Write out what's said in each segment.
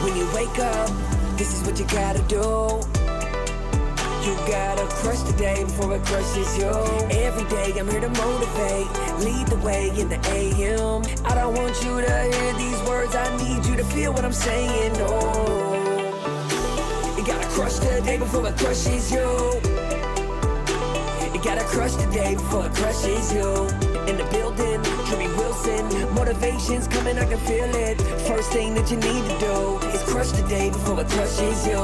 When you wake up, this is what you gotta do. You gotta crush the day before it crushes you. Every day I'm here to motivate, lead the way in the AM. I don't want you to hear these words, I need you to feel what I'm saying. Oh, you gotta crush the day before it crushes you. You gotta crush the day before it crushes you. In the building, Jimmy Wilson, motivation's coming, I can feel it. First thing that you need to do is crush the day before it crushes you.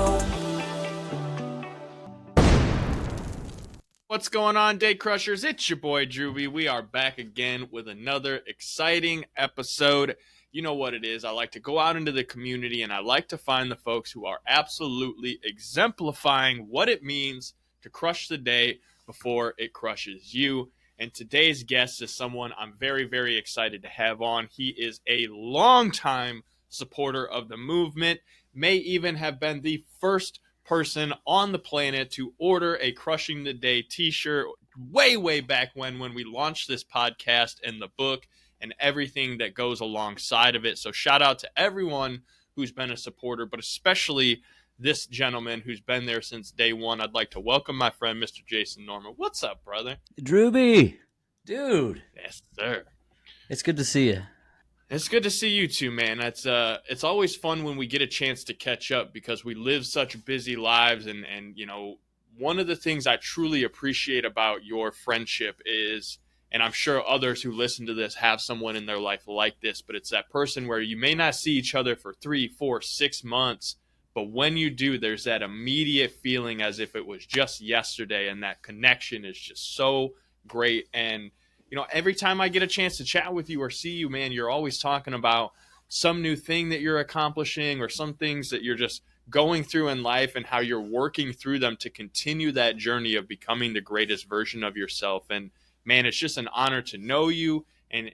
What's going on, Day Crushers? It's your boy, Drewby. We are back again with another exciting episode. You know what it is. I like to go out into the community, and I like to find the folks who are absolutely exemplifying what it means to crush the day before it crushes you. And today's guest is someone I'm very, very excited to have on. He is a longtime supporter of the movement, may even have been the first person on the planet to order a Crushing the Day t-shirt way back when we launched this podcast and the book and everything that goes alongside of it. So shout out to everyone who's been a supporter, but especially this gentleman who's been there since day one. I'd like to welcome my friend, Mr. Jason Norman. What's up, brother? Drewby, dude. Yes, sir. It's good to see you. It's good to see you too, man. It's always fun when we get a chance to catch up because we live such busy lives. And you know, one of the things I truly appreciate about your friendship is, and I'm sure others who listen to this have someone in their life like this, but it's that person where you may not see each other for 3, 4, 6 months, but when you do, there's that immediate feeling as if it was just yesterday, and that connection is just so great. And you know, every time I get a chance to chat with you or see you, man, you're always talking about some new thing that you're accomplishing or some things that you're just going through in life and how you're working through them to continue that journey of becoming the greatest version of yourself. And man, it's just an honor to know you and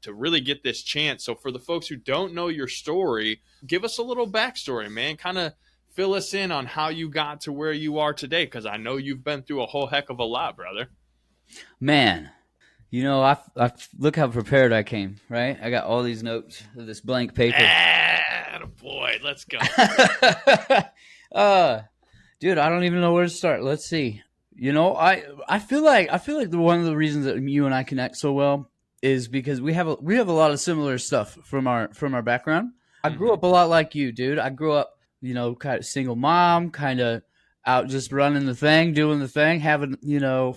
to really get this chance. So for the folks who don't know your story, give us a little backstory, man. Kind of fill us in on how you got to where you are today, because I know you've been through a whole heck of a lot, brother. Man, you know, I look how prepared I came, right? I got all these notes of this blank paper. Boy, let's go. Dude, I don't even know where to start. Let's see. You know, I feel like one of the reasons that you and I connect so well is because we have a lot of similar stuff from our background. I grew up a lot like you, dude. I grew up, you know, kind of single mom, kind of out just running the thing, doing the thing, having, you know,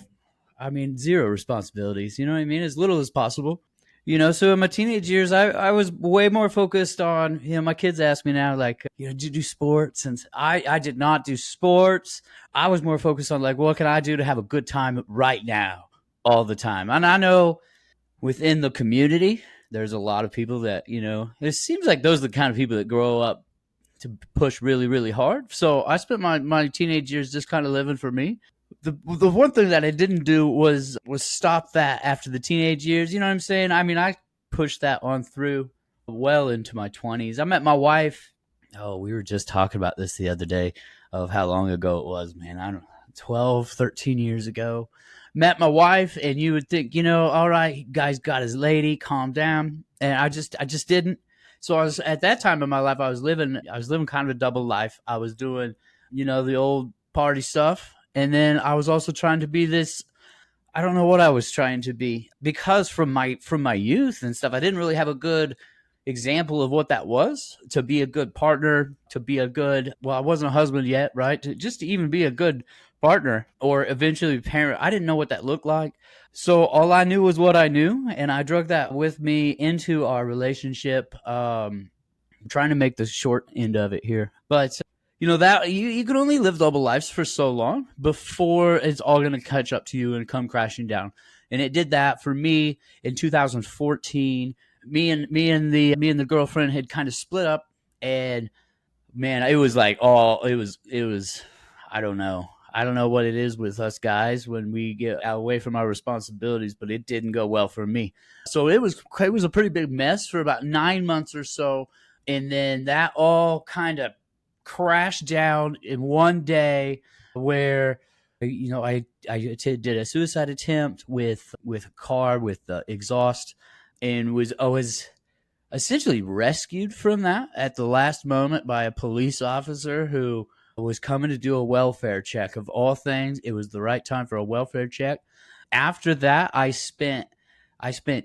I mean, zero responsibilities, you know what I mean? As little as possible, you know? So in my teenage years, I was way more focused on, you know, my kids ask me now, like, you know, did you do sports? And I did not do sports. I was more focused on like, what can I do to have a good time right now all the time? And I know within the community, there's a lot of people that, you know, it seems like those are the kind of people that grow up to push really, really hard. So I spent my teenage years just kind of living for me. The one thing that I didn't do was stop that after the teenage years. You know what I'm saying? I mean, I pushed that on through well into my 20s. I met my wife. Oh, we were just talking about this the other day of how long ago it was, man. I don't know, 12, 13 years ago. Met my wife, and you would think, you know, all right, guy's got his lady, calm down. And I just didn't. So I was at that time in my life, I was living kind of a double life. I was doing, you know, the old party stuff. And then I was also trying to be this, I don't know what I was trying to be, because from my youth and stuff, I didn't really have a good example of what that was, to be a good partner, to be a good, well, I wasn't a husband yet, right? Just to even be a good partner or eventually parent. I didn't know what that looked like. So all I knew was what I knew. And I drug that with me into our relationship. I'm trying to make the short end of it here, but you know, that you can only live double lives for so long before it's all going to catch up to you and come crashing down. And it did that for me in 2014. Me and the girlfriend had kind of split up, and man, it was like it was I don't know what it is with us guys when we get away from our responsibilities, but it didn't go well for me. So it was a pretty big mess for about 9 months or so, and then that all kind of crashed down in one day where, you know, I did a suicide attempt with a car with exhaust, and was essentially rescued from that at the last moment by a police officer who was coming to do a welfare check. Of all things, it was the right time for a welfare check. After that, I spent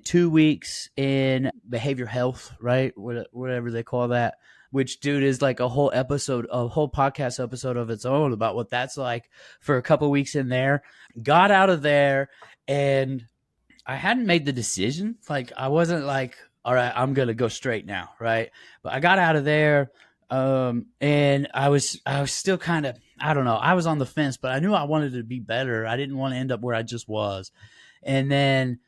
2 weeks in behavioral health, right? Whatever they call that, which, dude, is like a whole podcast episode of its own about what that's like for a couple weeks in there. Got out of there, and I hadn't made the decision. Like, I wasn't like, all right, I'm going to go straight now, right? But I got out of there, and I was still kind of, I don't know, I was on the fence, but I knew I wanted to be better. I didn't want to end up where I just was. And then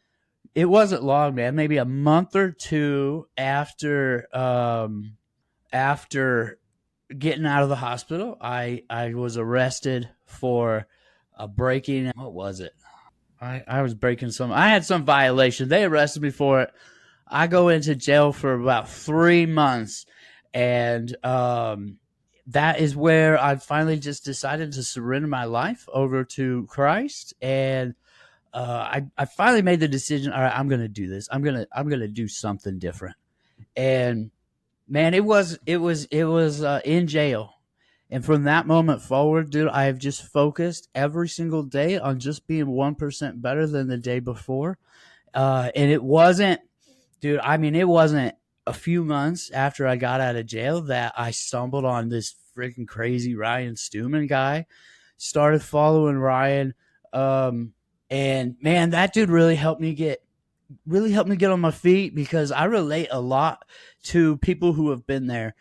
it wasn't long, man, maybe a month or two after getting out of the hospital, I was arrested for breaking. What was it? I was breaking I had some violation. They arrested me for it. I go into jail for about 3 months. And that is where I finally just decided to surrender my life over to Christ. And I finally made the decision, all right, I'm going to do this. I'm going to do something different. And man, it was in jail. And from that moment forward, dude, I have just focused every single day on just being 1% better than the day before. And it wasn't, dude, I mean, it wasn't a few months after I got out of jail that I stumbled on this freaking crazy Ryan Stewman guy. Started following Ryan. And man, that dude really helped me get on my feet, because I relate a lot to people who have been there.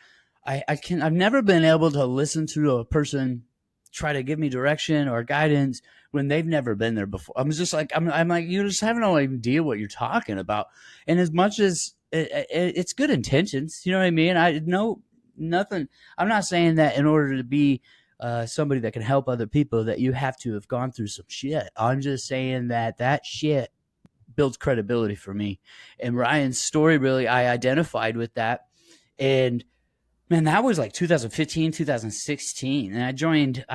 I've never been able to listen to a person try to give me direction or guidance when they've never been there before. I'm just like, I'm like, you just have no idea what you're talking about. And as much as it's good intentions, you know what I mean? I know nothing. I'm not saying that in order to be somebody that can help other people that you have to have gone through some shit. I'm just saying that shit builds credibility for me. And Ryan's story, really, I identified with that. And man, that was like 2015, 2016. And I joined,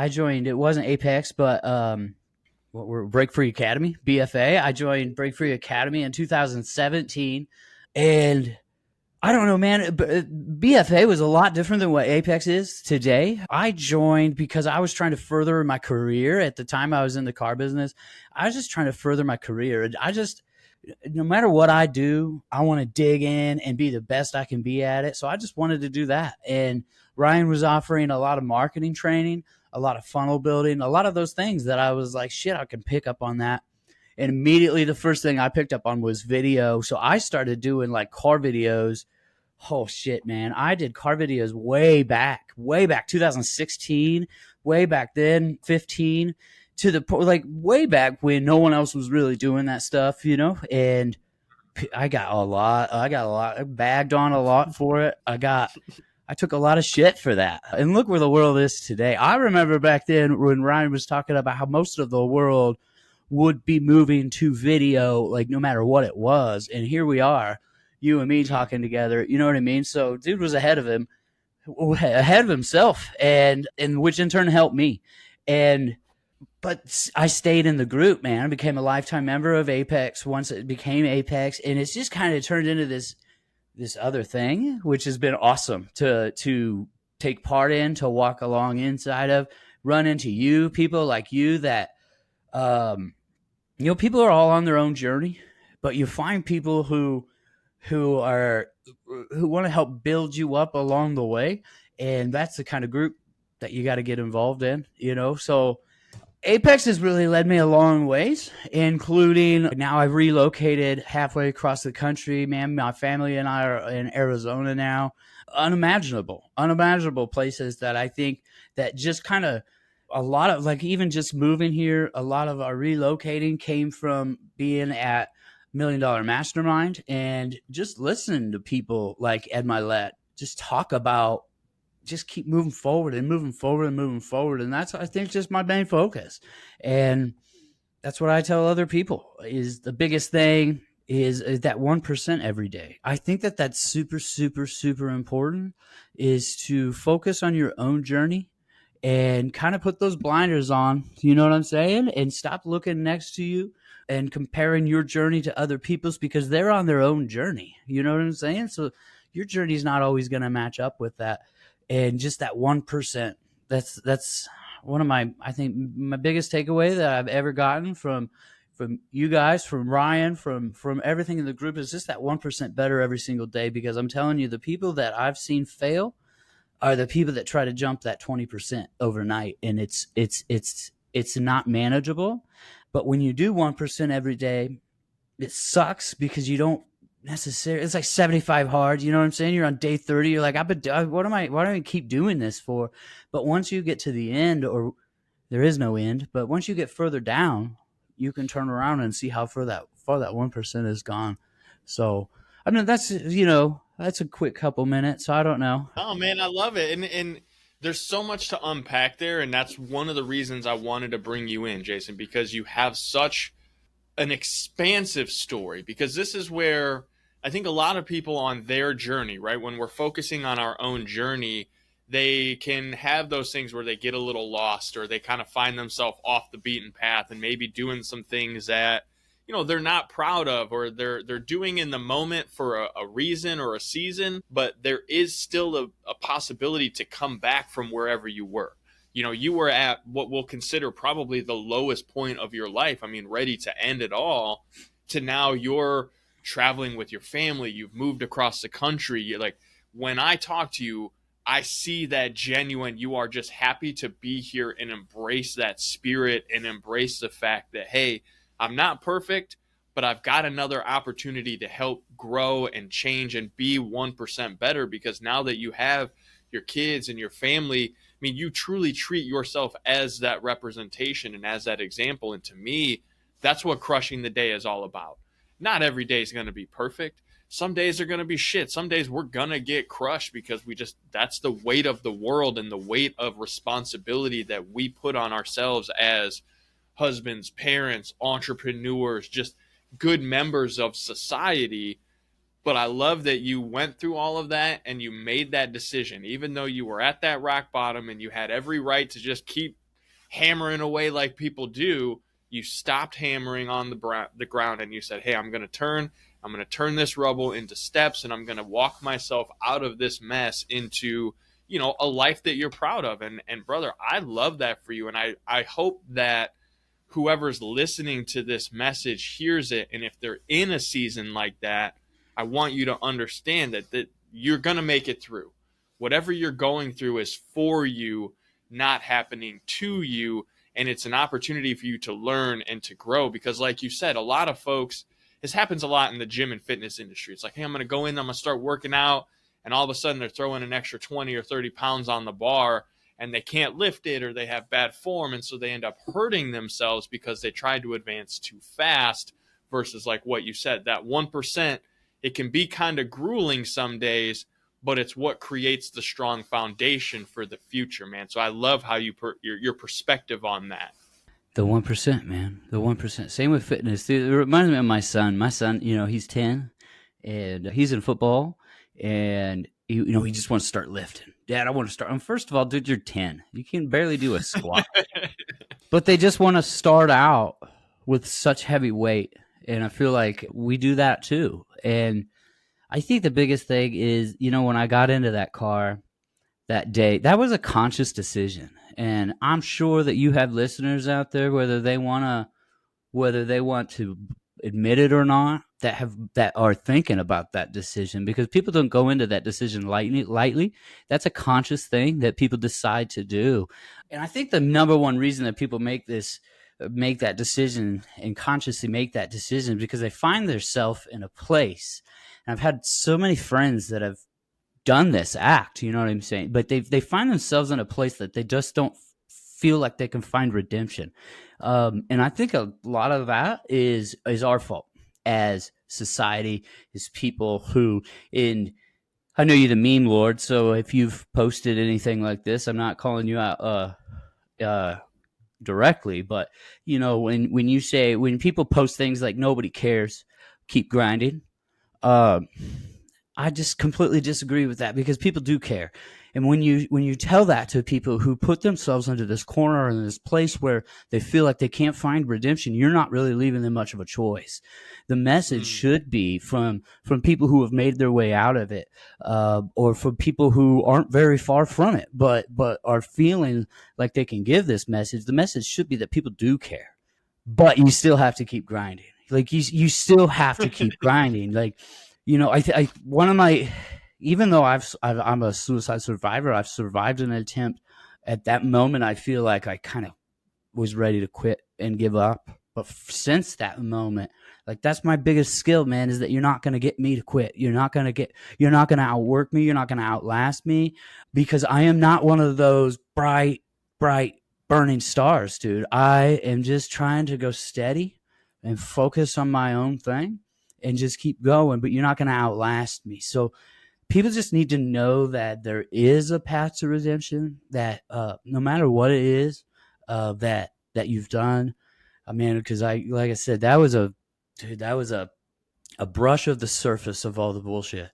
it wasn't Apex, but what were Break Free Academy, BFA. I joined Break Free Academy in 2017. And I don't know, man, BFA was a lot different than what Apex is today. I joined because I was trying to further my career. At the time I was in the car business, I was just trying to further my career. No matter what I do, I want to dig in and be the best I can be at it. So I just wanted to do that. And Ryan was offering a lot of marketing training, a lot of funnel building, a lot of those things that I was like, shit, I can pick up on that. And immediately the first thing I picked up on was video. So I started doing like car videos. Oh shit, man. I did car videos way back, 2016, way back then, 15. To the point, like way back when no one else was really doing that stuff, you know. And I bagged on a lot for it. I took a lot of shit for that. And look where the world is today. I remember back then when Ryan was talking about how most of the world would be moving to video, like no matter what it was. And here we are, you and me talking together. You know what I mean? So dude was ahead of himself, and which in turn helped me. But I stayed in the group, man. I became a lifetime member of Apex once it became Apex. And it's just kind of turned into this other thing, which has been awesome to take part in, to walk along inside of, run into people like you that, people are all on their own journey, but you find people who want to help build you up along the way. And that's the kind of group that you got to get involved in, So Apex has really led me a long ways, including now I've relocated halfway across the country, man. My family and I are in Arizona now. Unimaginable places that I think that just kind of a lot of, like, even just moving here, a lot of our relocating came from being at $1 Million Mastermind and just listening to people like Ed Milet just talk about just keep moving forward. And that's, I think, just my main focus. And that's what I tell other people is the biggest thing is that 1% every day. I think that's super, super, super important, is to focus on your own journey and kind of put those blinders on, you know what I'm saying? And stop looking next to you and comparing your journey to other people's, because they're on their own journey. You know what I'm saying? So your journey's not always going to match up with that. And just that 1%, that's one of I think my biggest takeaway that I've ever gotten from you guys, from Ryan, from everything in the group is just that 1% better every single day. Because I'm telling you, the people that I've seen fail are the people that try to jump that 20% overnight. And it's not manageable. But when you do 1% every day, it sucks because you don't necessarily, it's like 75 hard. You know what I'm saying? You're on day 30. You're like, why do I keep doing this for? But once you get to the end, or there is no end, but once you get further down, you can turn around and see how far that 1% is gone. So, I mean, that's a quick couple minutes. So I don't know. Oh man, I love it. And there's so much to unpack there, and that's one of the reasons I wanted to bring you in, Jason, because you have such an expansive story. Because this is where I think a lot of people on their journey, right? When we're focusing on our own journey, they can have those things where they get a little lost, or they kind of find themselves off the beaten path and maybe doing some things that, they're not proud of, or they're doing in the moment for a reason or a season, but there is still a possibility to come back from wherever you were. You were at what we'll consider probably the lowest point of your life. I mean, ready to end it all, to now you're traveling with your family. You've moved across the country. You're like, when I talk to you, I see that genuine, you are just happy to be here and embrace that spirit and embrace the fact that, hey, I'm not perfect, but I've got another opportunity to help grow and change and be 1% better. Because now that you have your kids and your family, I mean, you truly treat yourself as that representation and as that example. And to me, that's what crushing the day is all about. Not every day is going to be perfect. Some days are going to be shit. Some days we're going to get crushed because that's the weight of the world and the weight of responsibility that we put on ourselves as husbands, parents, entrepreneurs, just good members of society. But I love that you went through all of that and you made that decision, even though you were at that rock bottom and you had every right to just keep hammering away like people do. You stopped hammering on the ground and you said, hey, I'm going to turn this rubble into steps, and I'm going to walk myself out of this mess into, a life that you're proud of. And brother, I love that for you. And I hope that whoever's listening to this message hears it. And if they're in a season like that, I want you to understand that you're going to make it through. Whatever you're going through is for you, not happening to you. And it's an opportunity for you to learn and to grow. Because like you said, a lot of folks, this happens a lot in the gym and fitness industry. It's like, hey, I'm going to go in, I'm going to start working out. And all of a sudden they're throwing an extra 20 or 30 pounds on the bar and they can't lift it, or they have bad form. And so they end up hurting themselves because they tried to advance too fast, versus like what you said, that 1%, it can be kind of grueling some days, but it's what creates the strong foundation for the future, man. So I love how your perspective on that. The 1%, man. The 1%. Same with fitness. It reminds me of my son. My son, he's 10 and he's in football, and he just wants to start lifting. Dad, I want to start. And first of all, dude, you're 10. You can barely do a squat. But they just want to start out with such heavy weight. And I feel like we do that too. And I think the biggest thing is, when I got into that car that day, that was a conscious decision. And I'm sure that you have listeners out there, whether they want to admit it or not, that are thinking about that decision, because people don't go into that decision lightly. That's a conscious thing that people decide to do. And I think the number one reason that people make that decision and consciously make that decision, because they find themselves in a place. And I've had so many friends that have done this act, you know what I'm saying? But they find themselves in a place that they just don't feel like they can find redemption. And I think a lot of that is our fault as society, as people who I know you're the meme lord, so if you've posted anything like this, I'm not calling you out directly, but when people post things like nobody cares, keep grinding, I just completely disagree with that, because people do care. And when you tell that to people who put themselves into this corner and this place where they feel like they can't find redemption, you're not really leaving them much of a choice. The message should be from people who have made their way out of it, or from people who aren't very far from it, but are feeling like they can give this message. The message should be that people do care, but you still have to keep grinding. Like you still have to keep grinding. Like, one of my, even though I'm a suicide survivor, I've survived an attempt. At that moment, I feel like I kind of was ready to quit and give up. But since that moment, like, that's my biggest skill, man, is that you're not going to get me to quit. You're not going to outwork me. You're not going to outlast me, because I am not one of those bright, burning stars, dude. I am just trying to go steady and focus on my own thing and just keep going, but you're not going to outlast me. So people just need to know that there is a path to redemption, that no matter what it is that you've done. I mean, because like I said, that was a brush of the surface of all the bullshit.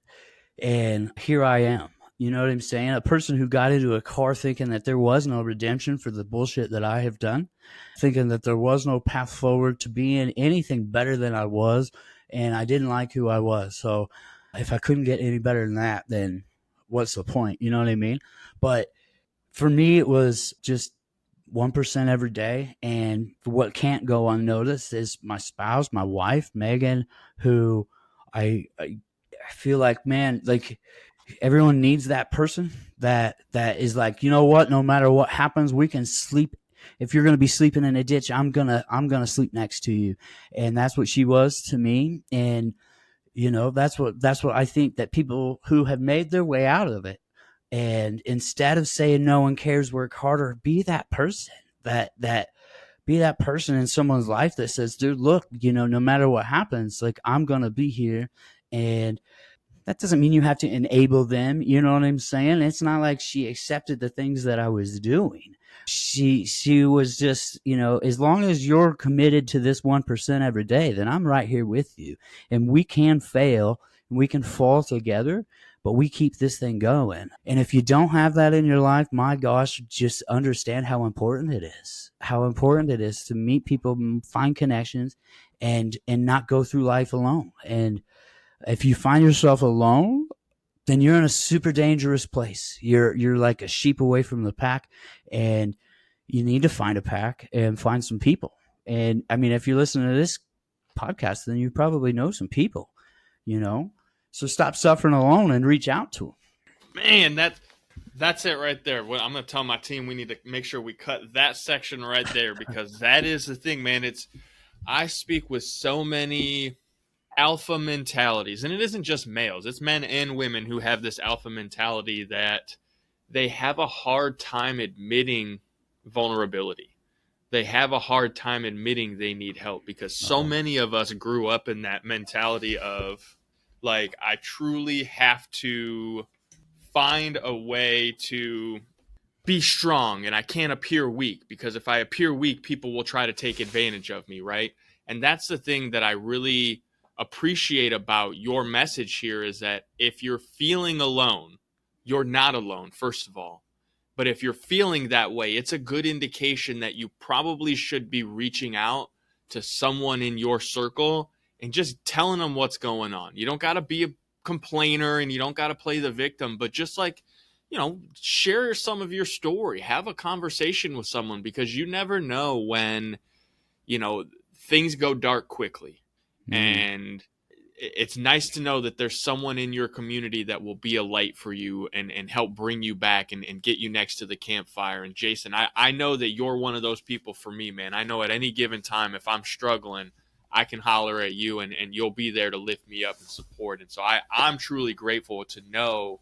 And here I am. You know what I'm saying? A person who got into a car thinking that there was no redemption for the bullshit that I have done, thinking that there was no path forward to being anything better than I was, and I didn't like who I was. So if I couldn't get any better than that, then what's the point? You know what I mean? But for me, it was just 1% every day. And what can't go unnoticed is my spouse, my wife, Megan, who I feel like, man, like, everyone needs that person that is like, you know what, no matter what happens, we can sleep. If you're going to be sleeping in a ditch, I'm going to sleep next to you. And that's what she was to me. And that's what I think, that people who have made their way out of it, and instead of saying no one cares, work harder, be that person be that person in someone's life that says, dude, look, no matter what happens, like, I'm going to be here. And that doesn't mean you have to enable them. You know what I'm saying? It's not like she accepted the things that I was doing. She was just, as long as you're committed to this 1% every day, then I'm right here with you. And we can fail and we can fall together, but we keep this thing going. And if you don't have that in your life, my gosh, just understand how important it is. How important it is to meet people, find connections, and not go through life alone. And if you find yourself alone, then you're in a super dangerous place. You're like a sheep away from the pack, and you need to find a pack and find some people. And I mean, if you're listening to this podcast, then you probably know some people, so stop suffering alone and reach out to them. Man, that's it right there. Well, I'm going to tell my team we need to make sure we cut that section right there, because that is the thing, man. I speak with so many alpha mentalities, and it isn't just males, it's men and women who have this alpha mentality that they have a hard time admitting vulnerability. They have a hard time admitting they need help, because so many of us grew up in that mentality of, like, I truly have to find a way to be strong, and I can't appear weak, because if I appear weak, people will try to take advantage of me, right? And that's the thing that I really appreciate about your message here, is that if you're feeling alone, you're not alone, first of all. But if you're feeling that way, it's a good indication that you probably should be reaching out to someone in your circle and just telling them what's going on. You don't got to be a complainer and you don't got to play the victim, but just, like, share some of your story, have a conversation with someone, because you never know when, things go dark quickly. And it's nice to know that there's someone in your community that will be a light for you and help bring you back and get you next to the campfire. And Jason, I know that you're one of those people for me, man. I know at any given time, if I'm struggling, I can holler at you and you'll be there to lift me up and support. And so I'm truly grateful to know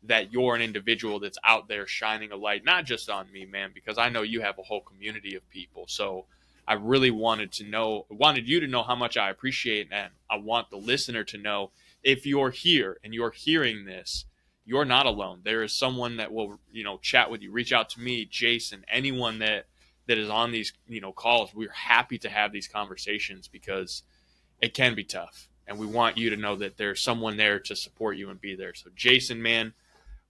that you're an individual that's out there shining a light, not just on me, man, because I know you have a whole community of people. So I really wanted you to know how much I appreciate, and I want the listener to know, if you're here and you're hearing this, you're not alone. There is someone that will, chat with you. Reach out to me, Jason, anyone that is on these, calls. We're happy to have these conversations, because it can be tough. And we want you to know that there's someone there to support you and be there. So Jason, man,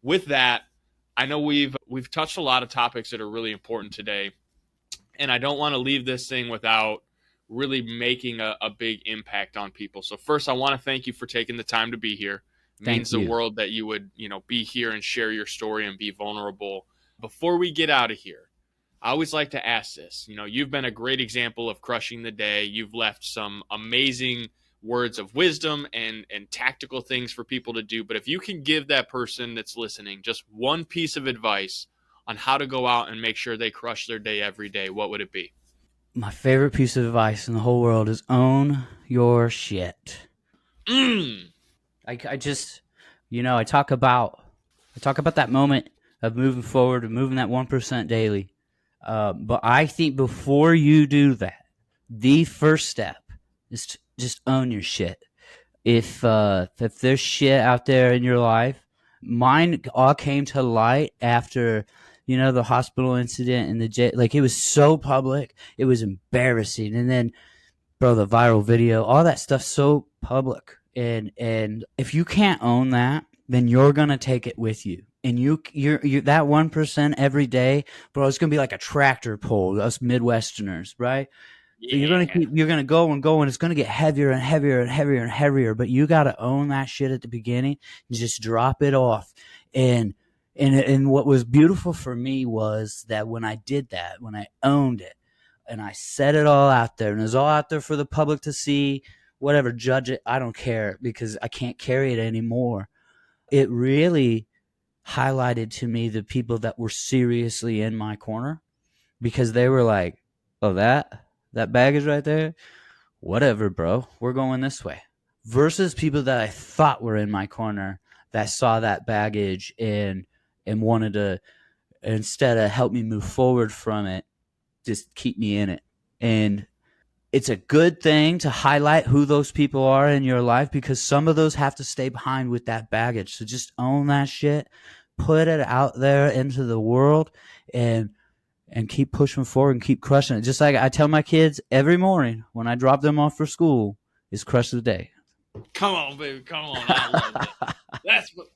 with that, I know we've touched a lot of topics that are really important today. And I don't want to leave this thing without really making a big impact on people. So first, I want to thank you for taking the time to be here. It means the world that you would, be here and share your story and be vulnerable. Before we get out of here, I always like to ask this. You've been a great example of crushing the day. You've left some amazing words of wisdom and tactical things for people to do. But if you can give that person that's listening just one piece of advice on how to go out and make sure they crush their day every day, what would it be? My favorite piece of advice in the whole world is own your shit. I just, I talk about that moment of moving forward and moving that 1% daily. But I think before you do that, the first step is to just own your shit. If there's shit out there in your life, mine all came to light after, the hospital incident and the jail. Like, it was so public, it was embarrassing. And then, bro, the viral video, all that stuff's so public. And if you can't own that, then you're gonna take it with you. And you're that 1% every day, bro. It's gonna be like a tractor pull. Us Midwesterners, right? Yeah. You're gonna go and go, and it's gonna get heavier and heavier and heavier and heavier. But you gotta own that shit at the beginning and just drop it off. And what was beautiful for me was that when I did that, when I owned it, and I set it all out there, and it was all out there for the public to see, whatever, judge it, I don't care, because I can't carry it anymore. It really highlighted to me the people that were seriously in my corner, because they were like, oh, that baggage right there, whatever, bro, we're going this way. Versus people that I thought were in my corner that saw that baggage and wanted to, instead of help me move forward from it, just keep me in it. And it's a good thing to highlight who those people are in your life, because some of those have to stay behind with that baggage. So just own that shit, put it out there into the world, and keep pushing forward and keep crushing it. Just like I tell my kids every morning when I drop them off for school, is crush the day. Come on, baby. Come on. I love that. That's what.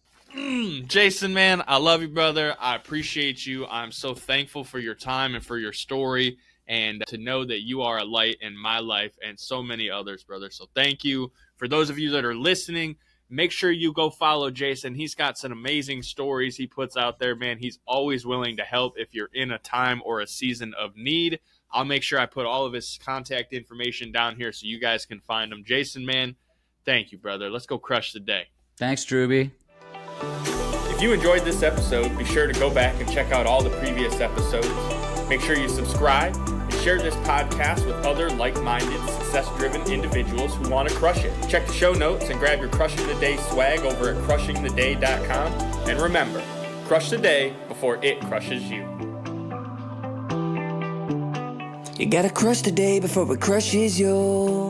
Jason, man, I love you, brother. I appreciate you. I'm so thankful for your time and for your story, and to know that you are a light in my life and so many others, brother. So thank you. For those of you that are listening, make sure you go follow Jason. He's got some amazing stories he puts out there, man. He's always willing to help if you're in a time or a season of need. I'll make sure I put all of his contact information down here so you guys can find him. Jason, man, thank you, brother. Let's go crush the day. Thanks, Drewby. If you enjoyed this episode, be sure to go back and check out all the previous episodes. Make sure you subscribe and share this podcast with other like-minded, success-driven individuals who want to crush it. Check the show notes and grab your Crushing the Day swag over at crushingtheday.com. And remember, crush the day before it crushes you. You gotta crush the day before it crushes you.